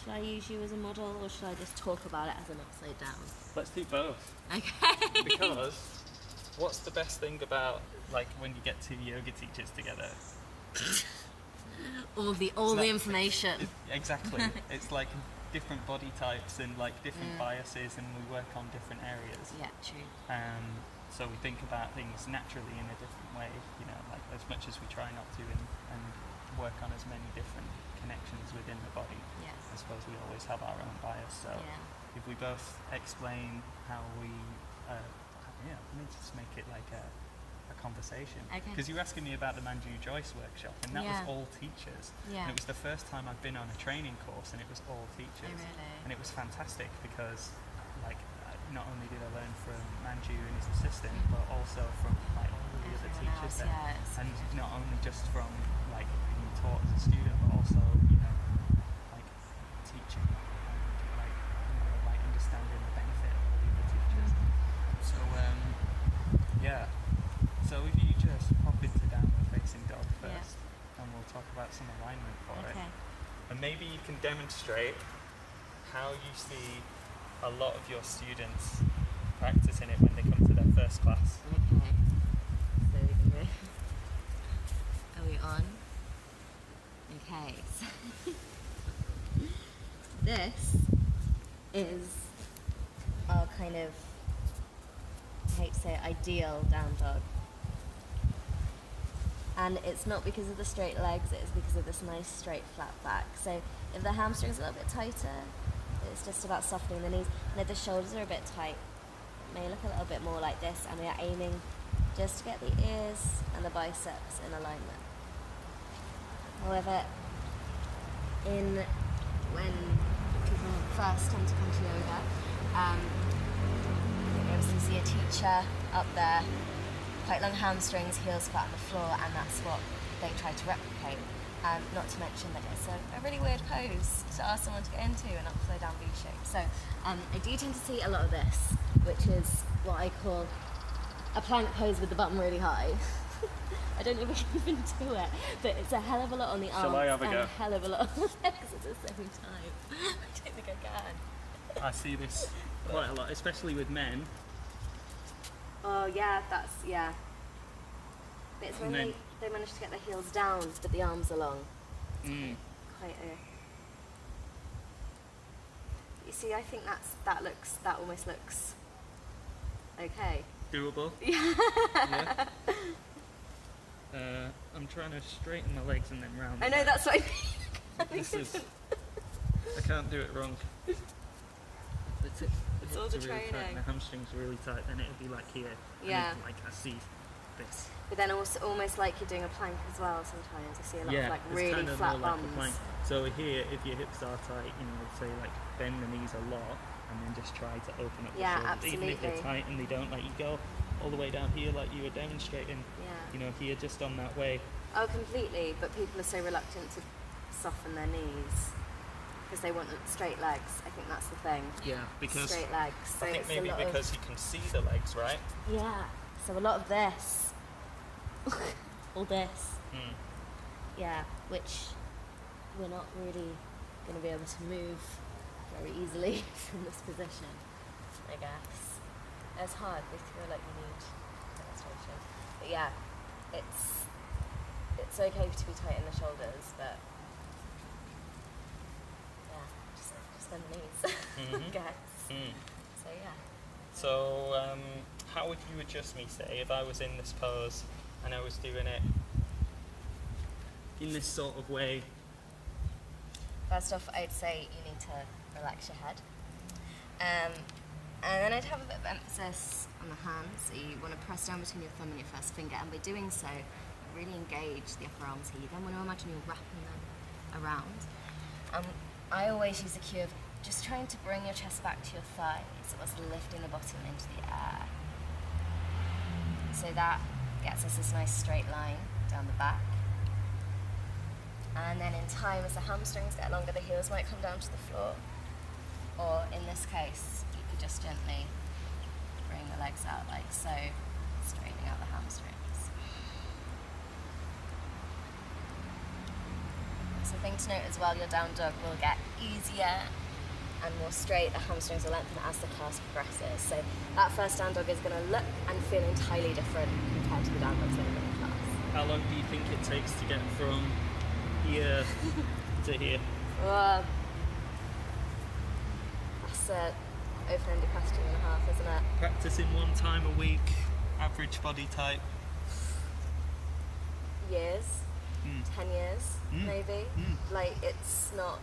Should I use you as a model, or should I just talk about it as an upside down? Let's do both. Okay. Because what's the best thing about like when you get two yoga teachers together? all the information. Exactly. It's like different body types and like different biases, and we work on different areas. Yeah, true. So we think about things naturally in a different way, you know, like as much as we try not to, and work on as many different connections within the body. Yes. I suppose we always have our own bias, so if we both explain how we, we need to just make it like a conversation. Because you were asking me about the Manju Joyce workshop, and that was all teachers. Yeah. And it was the first time I've been on a training course, and it was all teachers. Oh, really? And it was fantastic because, like, not only did I learn from Manju and his assistant, but also from like all the other teachers there, and not only just from like being taught as a student, but also like teaching and like understanding the benefit of all the other teachers. So so if you just pop into downward facing dog first, and we'll talk about some alignment for it, and maybe you can demonstrate how you see a lot of your students practicing it when they come to their first class. Okay. So are we on? Okay. So this is our kind of, I hate to say it, ideal down dog. And it's not because of the straight legs, it's because of this nice straight flat back. So if the hamstring's a little bit tighter, it's just about softening the knees. And if the shoulders are a bit tight, it may look a little bit more like this, and we are aiming just to get the ears and the biceps in alignment. However, when people first tend to come to yoga, you obviously see a teacher up there, quite long hamstrings, heels flat on the floor, and that's what they try to replicate. Not to mention that it's a really weird pose to ask someone to get into, an upside down V shape. So I do tend to see a lot of this, which is what I call a plank pose with the bum really high. I don't know if we can even do it, but it's a hell of a lot on the arms and a hell of a lot on the legs at the same time. I don't think I can. I see this quite a lot, especially with men. Oh yeah, But it's when they manage to get their heels down, but the arms are long. It's quite a... You see, I think that almost looks okay. Doable? Yeah. I'm trying to straighten my legs and then round. I know, that's what I mean. I can't do it wrong. It's all the really training. Tight, the hamstrings are really tight, then it'll be like here. Yeah. And like I see this. But then also almost like you're doing a plank as well sometimes. I see a lot of like it's really kind of flat more bums. like a plank. So here, if your hips are tight, I'd say like bend the knees a lot and then just try to open up the shoulders. Absolutely. Even if they're tight and they don't let you go all the way down here like you were demonstrating. Yeah. Here just on that way. Oh, completely. But people are so reluctant to soften their knees because they want straight legs. I think that's the thing. Yeah, because straight legs. So I think maybe because you can see the legs, right? Yeah. So a lot of this, all this. Yeah, which we're not really going to be able to move very easily from this position, I guess. It's hard. We feel like we need demonstration. But yeah, it's okay to be tight in the shoulders, but yeah, just bend the knees, I guess. So yeah. So how would you adjust me, say, if I was in this pose and I was doing it in this sort of way? First off, I'd say you need to relax your head. And then I'd have a bit of emphasis on the hands. So you want to press down between your thumb and your first finger, and by doing so, really engage the upper arms here. You then want to imagine you're wrapping them around. I always use the cue of just trying to bring your chest back to your thighs whilst lifting the bottom into the air. So that gets us this nice straight line down the back. And then in time, as the hamstrings get longer, the heels might come down to the floor. Or in this case, you could just gently bring the legs out like so, straightening out the hamstrings. So the thing to note as well, your down dog will get easier and more straight. The hamstrings will lengthen as the class progresses. So that first down dog is going to look and feel entirely different compared to the down dogs in the class. How long do you think it takes to get from here to here? That's an open-ended question and a half, isn't it? Practicing 1 time a week, average body type? Years. 10 years, maybe. Like, it's not...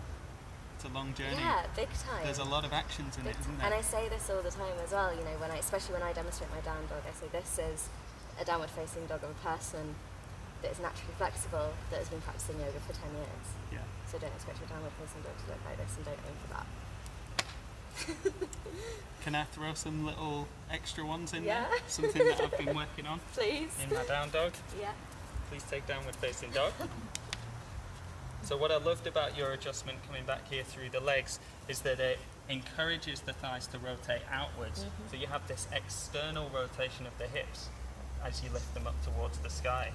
It's a long journey. Yeah, big time. There's a lot of actions in it, isn't there? And I say this all the time as well, you know, especially when I demonstrate my down dog, I say this is a downward facing dog of a person that is naturally flexible, that has been practicing yoga for 10 years. Yeah. So don't expect your downward facing dog to look like this, and don't aim for that. Can I throw some little extra ones in Yeah. there? Something that I've been working on Please. in my down dog. Yeah. Please take downward facing dog. So what I loved about your adjustment coming back here through the legs is that it encourages the thighs to rotate outwards. So you have this external rotation of the hips as you lift them up towards the sky.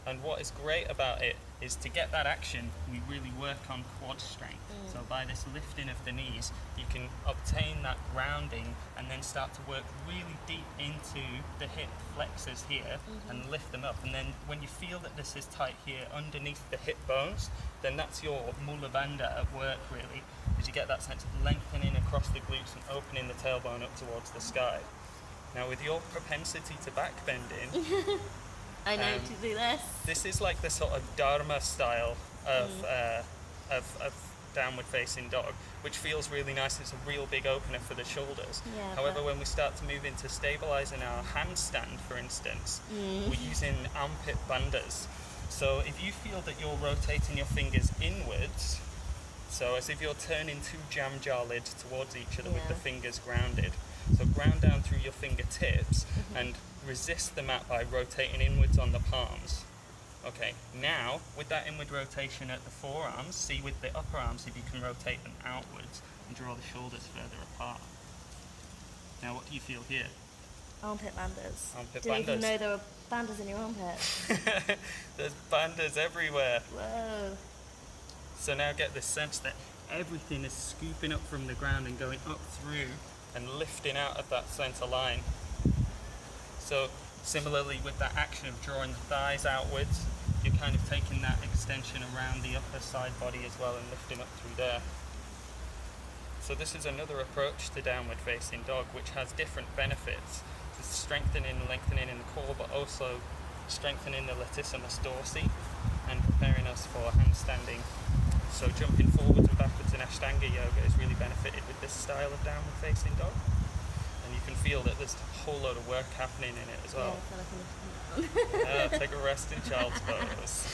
And what is great about it is to get that action, we really work on quad strength. So by this lifting of the knees, you can obtain that grounding and then start to work really deep into the hip flexors here and lift them up. And then when you feel that this is tight here underneath the hip bones, then that's your mula bandha at work really, because you get that sense of lengthening across the glutes and opening the tailbone up towards the sky. Now with your propensity to back bending, I know to do this. this is like the sort of Dharma style of downward facing dog, which feels really nice. It's a real big opener for the shoulders. Yeah, However, when we start to move into stabilizing our handstand, for instance, we're using armpit bandhas. So if you feel that you're rotating your fingers inwards, so as if you're turning 2 jam jar lids towards each other with the fingers grounded. So ground down through your fingertips and resist the mat by rotating inwards on the palms. Okay, now with that inward rotation at the forearms, see with the upper arms if you can rotate them outwards and draw the shoulders further apart. Now what do you feel here? Armpit bandhas. Armpit Didn't even bandhas. know there were bandhas in your armpit. There's bandhas everywhere. Whoa. So now get this sense that everything is scooping up from the ground and going up through and lifting out of that center line. So similarly with that action of drawing the thighs outwards, you're kind of taking that extension around the upper side body as well and lifting up through there. So this is another approach to downward facing dog which has different benefits. It's strengthening and lengthening in the core, but also strengthening the latissimus dorsi and preparing us for handstanding. So jumping forwards and backwards in Ashtanga yoga is really benefited with this style of downward facing dog. And you can feel that there's a whole load of work happening in it as well. Yeah, I feel like I'm lifting it on. Take a rest in child's pose.